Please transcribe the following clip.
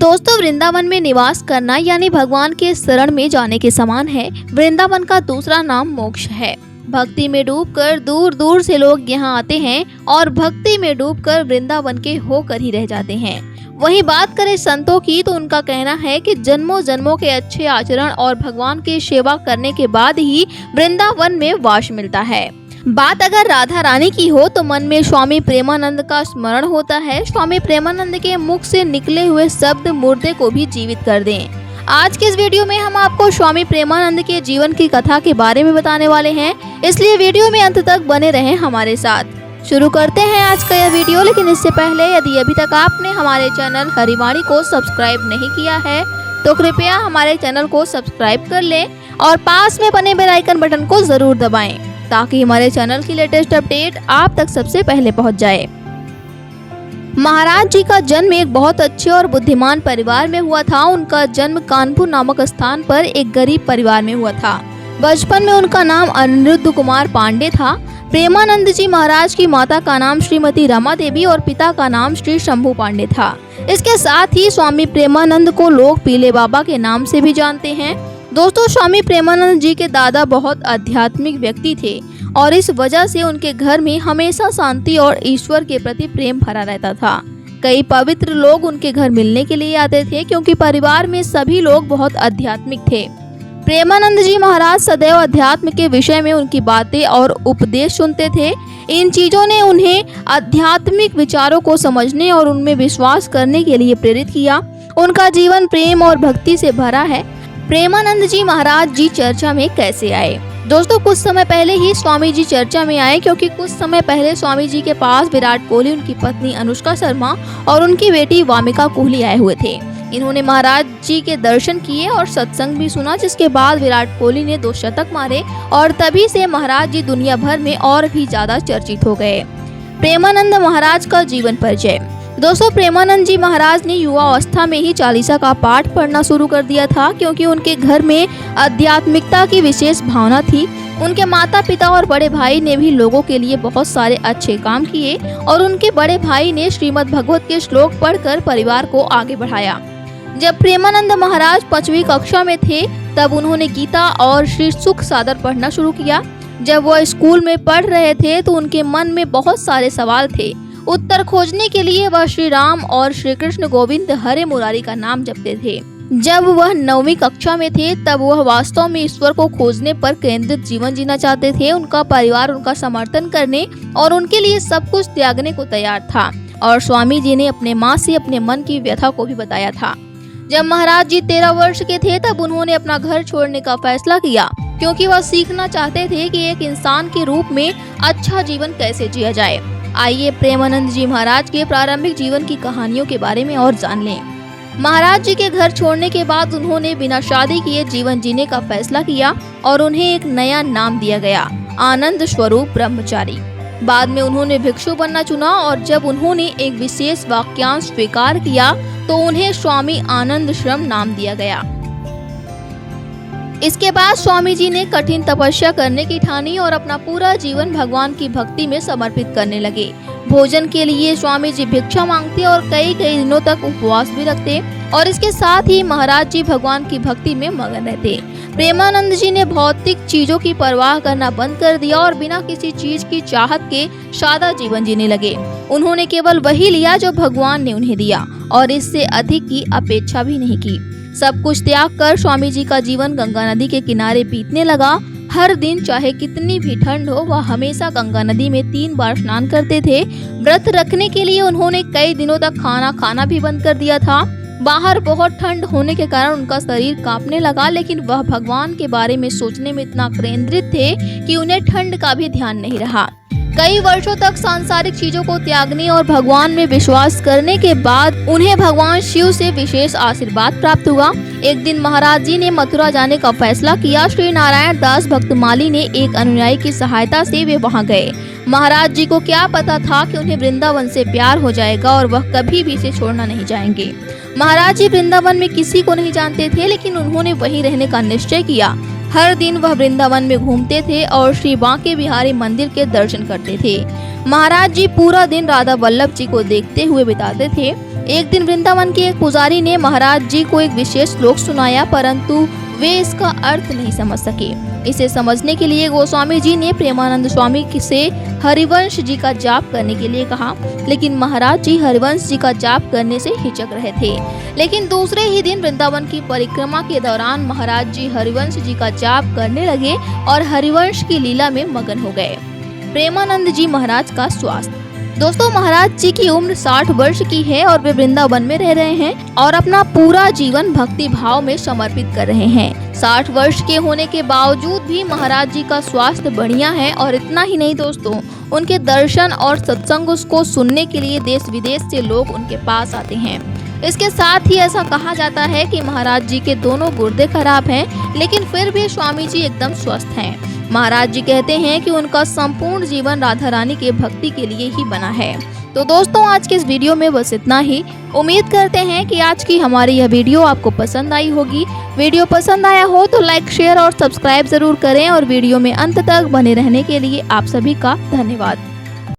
दोस्तों, वृंदावन में निवास करना यानी भगवान के शरण में जाने के समान है। वृंदावन का दूसरा नाम मोक्ष है। भक्ति में डूबकर दूर दूर से लोग यहाँ आते हैं और भक्ति में डूबकर वृंदावन के होकर ही रह जाते हैं। वहीं बात करें संतों की तो उनका कहना है कि जन्मों जन्मों के अच्छे आचरण और भगवान की सेवा करने के बाद ही वृंदावन में वास मिलता है। बात अगर राधा रानी की हो तो मन में स्वामी प्रेमानंद का स्मरण होता है। स्वामी प्रेमानंद के मुख से निकले हुए शब्द मुर्दे को भी जीवित कर दें। आज के इस वीडियो में हम आपको स्वामी प्रेमानंद के जीवन की कथा के बारे में बताने वाले हैं, इसलिए वीडियो में अंत तक बने रहें हमारे साथ। शुरू करते हैं आज का यह वीडियो, लेकिन इससे पहले यदि अभी तक आपने हमारे चैनल हरिवाणी को सब्सक्राइब नहीं किया है तो कृपया हमारे चैनल को सब्सक्राइब कर लें और पास में बने बेल आइकन बटन को जरूर दबाएं ताकि हमारे चैनल की लेटेस्ट अपडेट आप तक सबसे पहले पहुंच जाए। महाराज जी का जन्म एक बहुत अच्छे और बुद्धिमान परिवार में हुआ था। उनका जन्म कानपुर नामक स्थान पर एक गरीब परिवार में हुआ था। बचपन में उनका नाम अनिरुद्ध कुमार पांडे था। प्रेमानंद जी महाराज की माता का नाम श्रीमती रमा देवी और पिता का नाम श्री शंभू पांडे था। इसके साथ ही स्वामी प्रेमानंद को लोग पीले बाबा के नाम से भी जानते हैं। दोस्तों, स्वामी प्रेमानंद जी के दादा बहुत आध्यात्मिक व्यक्ति थे और इस वजह से उनके घर में हमेशा शांति और ईश्वर के प्रति प्रेम भरा रहता था। कई पवित्र लोग उनके घर मिलने के लिए आते थे क्योंकि परिवार में सभी लोग बहुत आध्यात्मिक थे। प्रेमानंद जी महाराज सदैव अध्यात्म के विषय में उनकी बातें और उपदेश सुनते थे। इन चीजों ने उन्हें आध्यात्मिक विचारों को समझने और उनमें विश्वास करने के लिए प्रेरित किया। उनका जीवन प्रेम और भक्ति से भरा है। प्रेमानंद जी महाराज जी चर्चा में कैसे आए? दोस्तों, कुछ समय पहले ही स्वामी जी चर्चा में आए क्योंकि कुछ समय पहले स्वामी जी के पास विराट कोहली, उनकी पत्नी अनुष्का शर्मा और उनकी बेटी वामिका कोहली आए हुए थे। इन्होंने महाराज जी के दर्शन किए और सत्संग भी सुना, जिसके बाद विराट कोहली ने 2 शतक मारे और तभी से महाराज जी दुनिया भर में और भी ज्यादा चर्चित हो गए। प्रेमानंद महाराज का जीवन परिचय। दोस्तों, प्रेमानंद जी महाराज ने युवा अवस्था में ही चालीसा का पाठ पढ़ना शुरू कर दिया था क्योंकि उनके घर में आध्यात्मिकता की विशेष भावना थी। उनके माता पिता और बड़े भाई ने भी लोगों के लिए बहुत सारे अच्छे काम किए और उनके बड़े भाई ने श्रीमद् भागवत के श्लोक पढ़कर परिवार को आगे बढ़ाया। जब प्रेमानंद महाराज 5वीं कक्षा में थे तब उन्होंने गीता और श्री सुख सागर पढ़ना शुरू किया। जब वह स्कूल में पढ़ रहे थे तो उनके मन में बहुत सारे सवाल थे। उत्तर खोजने के लिए वह श्री राम और श्री कृष्ण गोविंद हरे मुरारी का नाम जपते थे। जब वह 9वीं कक्षा में थे तब वह वास्तव में ईश्वर को खोजने पर केंद्रित जीवन जीना चाहते थे। उनका परिवार उनका समर्थन करने और उनके लिए सब कुछ त्यागने को तैयार था और स्वामी जी ने अपने माँ से अपने मन की व्यथा को भी बताया था। जब महाराज जी 13 वर्ष के थे तब उन्होंने अपना घर छोड़ने का फैसला किया क्योंकि वह सीखना चाहते थे कि एक इंसान के रूप में अच्छा जीवन कैसे जिया जाए। आइए प्रेमानंद जी महाराज के प्रारंभिक जीवन की कहानियों के बारे में और जान लें। महाराज जी के घर छोड़ने के बाद उन्होंने बिना शादी किए जीवन जीने का फैसला किया और उन्हें एक नया नाम दिया गया, आनंद स्वरूप ब्रह्मचारी। बाद में उन्होंने भिक्षु बनना चुना और जब उन्होंने एक विशेष वाक्यांश स्वीकार किया तो उन्हें स्वामी आनंद श्रम नाम दिया गया। इसके बाद स्वामी जी ने कठिन तपस्या करने की ठानी और अपना पूरा जीवन भगवान की भक्ति में समर्पित करने लगे। भोजन के लिए स्वामी जी भिक्षा मांगते और कई दिनों तक उपवास भी रखते और इसके साथ ही महाराज जी भगवान की भक्ति में मगन रहते। प्रेमानंद जी ने भौतिक चीजों की परवाह करना बंद कर दिया और बिना किसी चीज की चाहत के सादा जीवन जीने लगे। उन्होंने केवल वही लिया जो भगवान ने उन्हें दिया और इससे अधिक की अपेक्षा भी नहीं की। सब कुछ त्याग कर स्वामी जी का जीवन गंगा नदी के किनारे बीतने लगा। हर दिन चाहे कितनी भी ठंड हो वह हमेशा गंगा नदी में 3 बार स्नान करते थे। व्रत रखने के लिए उन्होंने कई दिनों तक खाना खाना भी बंद कर दिया था। बाहर बहुत ठंड होने के कारण उनका शरीर कांपने लगा, लेकिन वह भगवान के बारे में सोचने में इतना केंद्रित थे कि उन्हें ठंड का भी ध्यान नहीं रहा। कई वर्षों तक सांसारिक चीजों को त्यागने और भगवान में विश्वास करने के बाद उन्हें भगवान शिव से विशेष आशीर्वाद प्राप्त हुआ। एक दिन महाराज जी ने मथुरा जाने का फैसला किया। श्री नारायण दास भक्तमाली ने एक अनुयायी की सहायता से वे वहां गए। महाराज जी को क्या पता था कि उन्हें वृंदावन से प्यार हो जाएगा और वह कभी भी इसे छोड़ना नहीं चाहेंगे। महाराज जी वृंदावन में किसी को नहीं जानते थे, लेकिन उन्होंने वहीं रहने का निश्चय किया। हर दिन वह वृंदावन में घूमते थे और श्री बांके बिहारी मंदिर के दर्शन करते थे। महाराज जी पूरा दिन राधा वल्लभ जी को देखते हुए बिताते थे। एक दिन वृंदावन के एक पुजारी ने महाराज जी को एक विशेष श्लोक सुनाया, परंतु वे इसका अर्थ नहीं समझ सके। इसे समझने के लिए गोस्वामी जी ने प्रेमानंद स्वामी से हरिवंश जी का जाप करने के लिए कहा, लेकिन महाराज जी हरिवंश जी का जाप करने से हिचक रहे थे। लेकिन दूसरे ही दिन वृंदावन की परिक्रमा के दौरान महाराज जी हरिवंश जी का जाप करने लगे और हरिवंश की लीला में मगन हो गए। प्रेमानंद जी महाराज का स्वास्थ्य। दोस्तों, महाराज जी की उम्र 60 वर्ष की है और वे वृंदावन में रह रहे हैं और अपना पूरा जीवन भक्ति भाव में समर्पित कर रहे हैं। 60 वर्ष के होने के बावजूद भी महाराज जी का स्वास्थ्य बढ़िया है और इतना ही नहीं दोस्तों, उनके दर्शन और सत्संग को सुनने के लिए देश विदेश से लोग उनके पास आते हैं। इसके साथ ही ऐसा कहा जाता है कि महाराज जी के दोनों गुर्दे खराब हैं, लेकिन फिर भी स्वामी जी एकदम स्वस्थ हैं। महाराज जी कहते हैं कि उनका संपूर्ण जीवन राधा रानी के भक्ति के लिए ही बना है। तो दोस्तों, आज के इस वीडियो में बस इतना ही। उम्मीद करते हैं कि आज की हमारी यह वीडियो आपको पसंद आई होगी। वीडियो पसंद आया हो तो लाइक, शेयर और सब्सक्राइब जरूर करें और वीडियो में अंत तक बने रहने के लिए आप सभी का धन्यवाद।